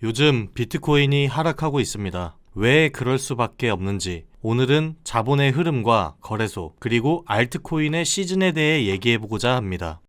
요즘 비트코인이 하락하고 있습니다. 왜 그럴 수밖에 없는지 오늘은 자본의 흐름과 거래소 그리고 알트코인의 시즌에 대해 얘기해보고자 합니다.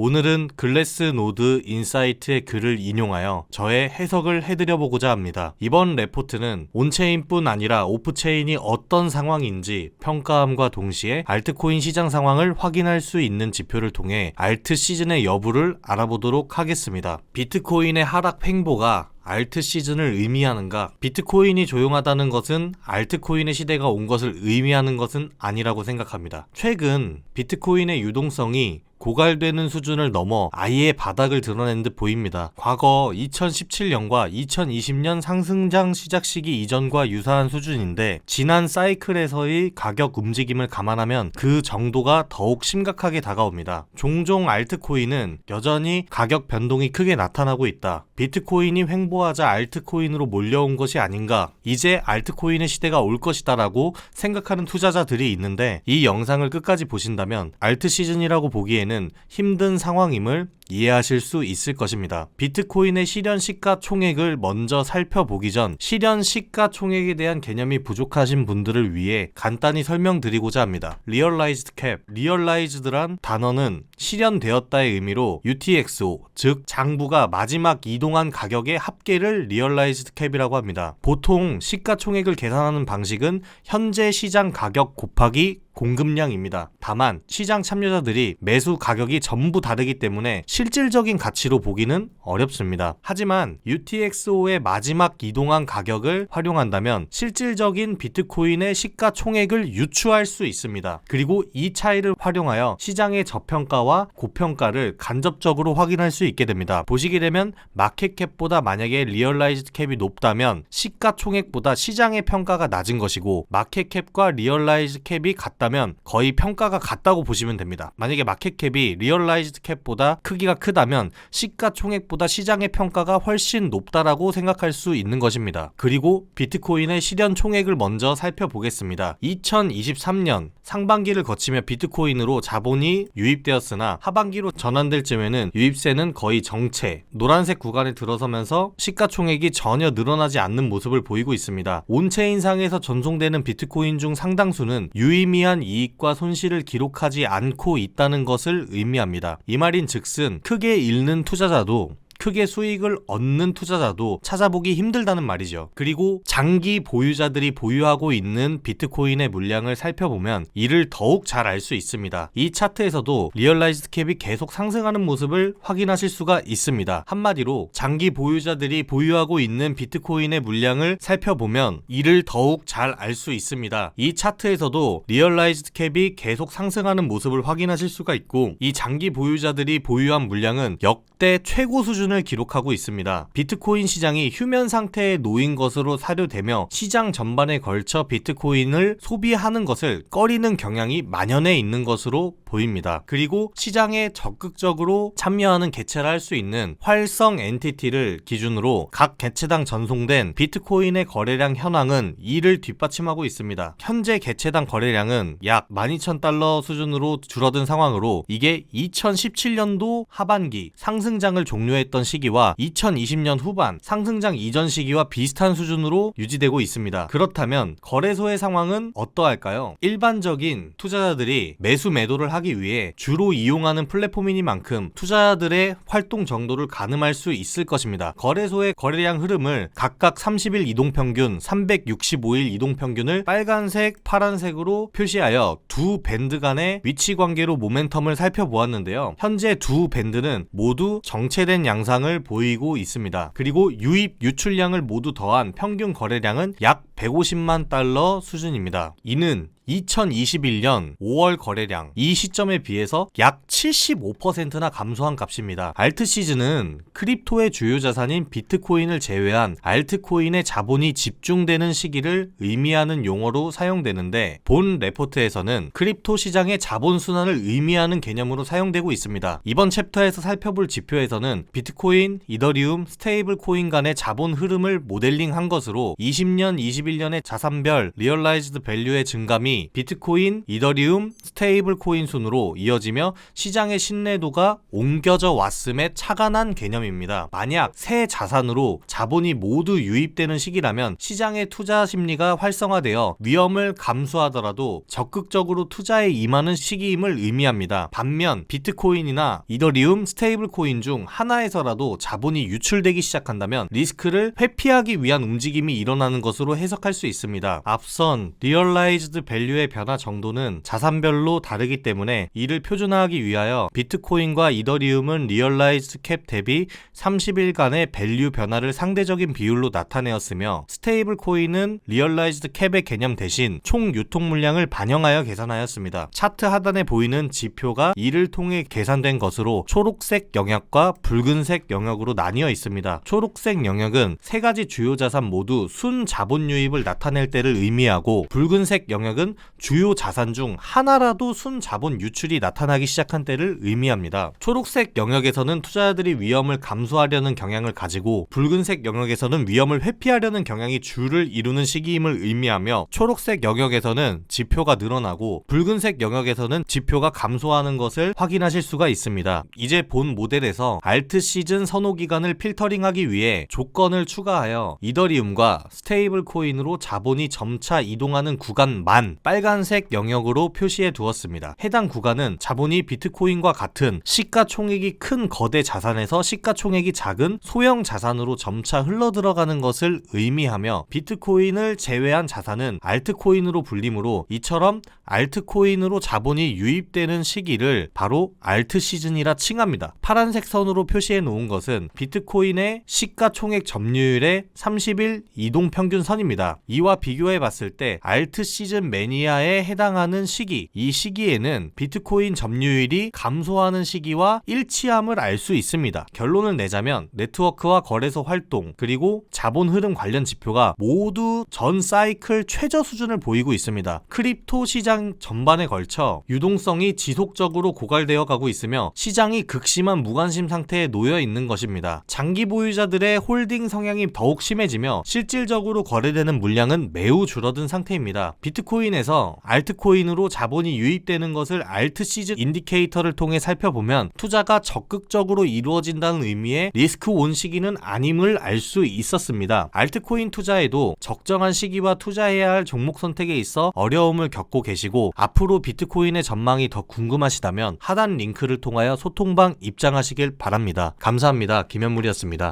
오늘은 글래스노드 인사이트의 글을 인용하여 저의 해석을 해드려보고자 합니다. 이번 레포트는 온체인뿐 아니라 오프체인이 어떤 상황인지 평가함과 동시에 알트코인 시장 상황을 확인할 수 있는 지표를 통해 알트 시즌의 여부를 알아보도록 하겠습니다. 비트코인의 하락 횡보가 알트 시즌을 의미하는가? 비트코인이 조용하다는 것은 알트코인의 시대가 온 것을 의미하는 것은 아니라고 생각합니다. 최근 비트코인의 유동성이 고갈되는 수준을 넘어 아예 바닥을 드러낸 듯 보입니다. 과거 2017년과 2020년 상승장 시작 시기 이전과 유사한 수준인데 지난 사이클에서의 가격 움직임을 감안하면 그 정도가 더욱 심각하게 다가옵니다. 종종 알트코인은 여전히 가격 변동이 크게 나타나고 있다. 비트코인이 횡보하자 알트코인으로 몰려온 것이 아닌가, 이제 알트코인의 시대가 올 것이다 라고 생각하는 투자자들이 있는데, 이 영상을 끝까지 보신다면 알트 시즌이라고 보기에는 힘든 상황임을 이해하실 수 있을 것입니다. 비트코인의 실현 시가총액을 먼저 살펴보기 전 실현 시가총액에 대한 개념이 부족하신 분들을 위해 간단히 설명드리고자 합니다. 리얼라이즈드 캡, 리얼라이즈드란 단어는 실현되었다의 의미로 UTXO, 즉 장부가 마지막 이동한 가격의 합계를 리얼라이즈드 캡이라고 합니다. 보통 시가총액을 계산하는 방식은 현재 시장 가격 곱하기 공급량입니다. 다만 시장 참여자들이 매수 가격이 전부 다르기 때문에 실질적인 가치로 보기는 어렵습니다. 하지만 UTXO의 마지막 이동한 가격을 활용한다면 실질적인 비트코인의 시가총액을 유추할 수 있습니다. 그리고 이 차이를 활용하여 시장의 저평가와 고평가를 간접적으로 확인할 수 있게 됩니다. 보시게 되면 마켓캡보다 만약에 리얼라이즈드 캡이 높다면 시가총액보다 시장의 평가가 낮은 것이고, 마켓캡과 리얼라이즈드 캡이 같다면 거의 평가가 같다고 보시면 됩니다. 만약에 마켓캡이 리얼라이즈드 캡보다 크기가 크다면 시가총액보다 시장의 평가가 훨씬 높다라고 생각할 수 있는 것입니다. 그리고 비트코인의 실현 총액을 먼저 살펴보겠습니다. 2023년 상반기를 거치며 비트코인으로 자본이 유입되었으나 하반기로 전환될 즈음에는 유입세는 거의 정체, 노란색 구간에 들어서면서 시가총액이 전혀 늘어나지 않는 모습을 보이고 있습니다. 온체인상에서 전송되는 비트코인 중 상당수는 유의미한 이익과 손실을 기록하지 않고 있다는 것을 의미합니다. 이 말인 즉슨 크게 잃는 투자자도 크게 수익을 얻는 투자자도 찾아보기 힘들다는 말이죠. 그리고 장기 보유자들이 보유하고 있는 비트코인의 물량을 살펴보면 이를 더욱 잘 알 수 있습니다. 이 차트에서도 리얼라이즈드 캡이 계속 상승하는 모습을 확인하실 수가 있습니다. 한마디로 장기 보유자들이 보유하고 있는 비트코인의 물량을 살펴보면 이를 더욱 잘 알 수 있습니다. 이 차트에서도 리얼라이즈드 캡이 계속 상승하는 모습을 확인하실 수가 있고, 이 장기 보유자들이 보유한 물량은 역대 최고 수준을 기록하고 있습니다. 비트코인 시장이 휴면 상태에 놓인 것으로 사료되며 시장 전반에 걸쳐 비트코인을 소비하는 것을 꺼리는 경향이 만연해 있는 것으로 보입니다. 그리고 시장에 적극적으로 참여하는 개최를 할 수 있는 활성 엔티티를 기준으로 각 개체당 전송된 비트코인의 거래량 현황은 이를 뒷받침하고 있습니다. 현재 개체당 거래량은 약 12,000달러 수준으로 줄어든 상황으로, 이게 2017년도 하반기 상승장을 종료했던 시기와 2020년 후반 상승장 이전 시기와 비슷한 수준으로 유지되고 있습니다. 그렇다면 거래소의 상황은 어떠할까요? 일반적인 투자자들이 매수 매도를 하기 위해 주로 이용하는 플랫폼이니만큼 투자자들의 활동 정도를 가늠할 수 있을 것입니다. 거래소의 거래량 흐름을 각각 30일 이동평균, 365일 이동평균을 빨간색, 파란색으로 표시하여 두 밴드 간의 위치 관계로 모멘텀을 살펴보았는데요. 현재 두 밴드는 모두 정체된 양상을 보이고 있습니다. 그리고 유입, 유출량을 모두 더한 평균 거래량은 약 150만 달러 수준입니다. 이는 2021년 5월 거래량, 이 시점에 비해서 약 75%나 감소한 값입니다. 알트 시즌은 크립토의 주요 자산인 비트코인을 제외한 알트코인의 자본이 집중되는 시기를 의미하는 용어로 사용되는데, 본 레포트에서는 크립토 시장의 자본 순환을 의미하는 개념으로 사용되고 있습니다. 이번 챕터에서 살펴볼 지표에서는 비트코인, 이더리움, 스테이블 코인 간의 자본 흐름을 모델링한 것으로 20년, 21년의 자산별 리얼라이즈드 밸류의 증감이 순위 비트코인, 이더리움, 스테이블 코인 순으로 이어지며 시장의 신뢰도가 옮겨져 왔음에 착안한 개념입니다. 만약 새 자산으로 자본이 모두 유입되는 시기라면 시장의 투자 심리가 활성화되어 위험을 감수하더라도 적극적으로 투자에 임하는 시기임을 의미합니다. 반면 비트코인이나 이더리움, 스테이블 코인 중 하나에서라도 자본이 유출되기 시작한다면 리스크를 회피하기 위한 움직임이 일어나는 것으로 해석할 수 있습니다. 앞선 리얼라이즈드 밸류의 변화 정도는 자산별로 다르기 때문에 이를 표준화하기 위하여 비트코인과 이더리움은 리얼라이즈드 캡 대비 30일간의 밸류 변화를 상대적인 비율로 나타내었으며 스테이블 코인은 리얼라이즈드 캡의 개념 대신 총 유통 물량을 반영하여 계산하였습니다. 차트 하단에 보이는 지표가 이를 통해 계산된 것으로 초록색 영역과 붉은색 영역으로 나뉘어 있습니다. 초록색 영역은 세 가지 주요 자산 모두 순 자본 유입을 나타낼 때를 의미하고 붉은색 영역은 주요 자산 중 하나라도 순 자본 유출이 나타나기 시작한 때를 의미합니다. 초록색 영역에서는 투자자들이 위험을 감수하려는 경향을 가지고 붉은색 영역에서는 위험을 회피하려는 경향이 주를 이루는 시기임을 의미하며 초록색 영역에서는 지표가 늘어나고 붉은색 영역에서는 지표가 감소하는 것을 확인하실 수가 있습니다. 이제 본 모델에서 알트 시즌 선호 기간을 필터링하기 위해 조건을 추가하여 이더리움과 스테이블 코인으로 자본이 점차 이동하는 구간만 빨간색 영역으로 표시해 두었습니다. 해당 구간은 자본이 비트코인과 같은 시가총액이 큰 거대 자산에서 시가총액이 작은 소형 자산으로 점차 흘러들어가는 것을 의미하며 비트코인을 제외한 자산은 알트코인으로 불리므로 이처럼 알트코인으로 자본이 유입되는 시기를 바로 알트 시즌이라 칭합니다. 파란색 선으로 표시해 놓은 것은 비트코인의 시가총액 점유율의 30일 이동 평균 선입니다. 이와 비교해 봤을 때 알트 시즌 매니아에 해당하는 시기, 이 시기에는 비트코인 점유율이 감소하는 시기와 일치함을 알 수 있습니다. 결론을 내자면 네트워크와 거래소 활동 그리고 자본 흐름 관련 지표가 모두 전 사이클 최저 수준을 보이고 있습니다. 크립토 시장 전반에 걸쳐 유동성이 지속적으로 고갈되어 가고 있으며 시장이 극심한 무관심 상태에 놓여 있는 것입니다. 장기 보유자들의 홀딩 성향이 더욱 심해지며 실질적으로 거래되는 물량은 매우 줄어든 상태입니다. 비트코인에서 알트코인으로 자본이 유입되는 것을 알트 시즌 인디케이터를 통해 살펴보면 투자가 적극적으로 이루어진다는 의미의 리스크 온 시기는 아님을 알 수 있었습니다. 알트코인 투자에도 적정한 시기와 투자해야 할 종목 선택에 있어 어려움을 겪고 계시고 앞으로 비트코인의 전망이 더 궁금하시다면 하단 링크를 통하여 소통방 입장하시길 바랍니다. 감사합니다. 김현물이었습니다.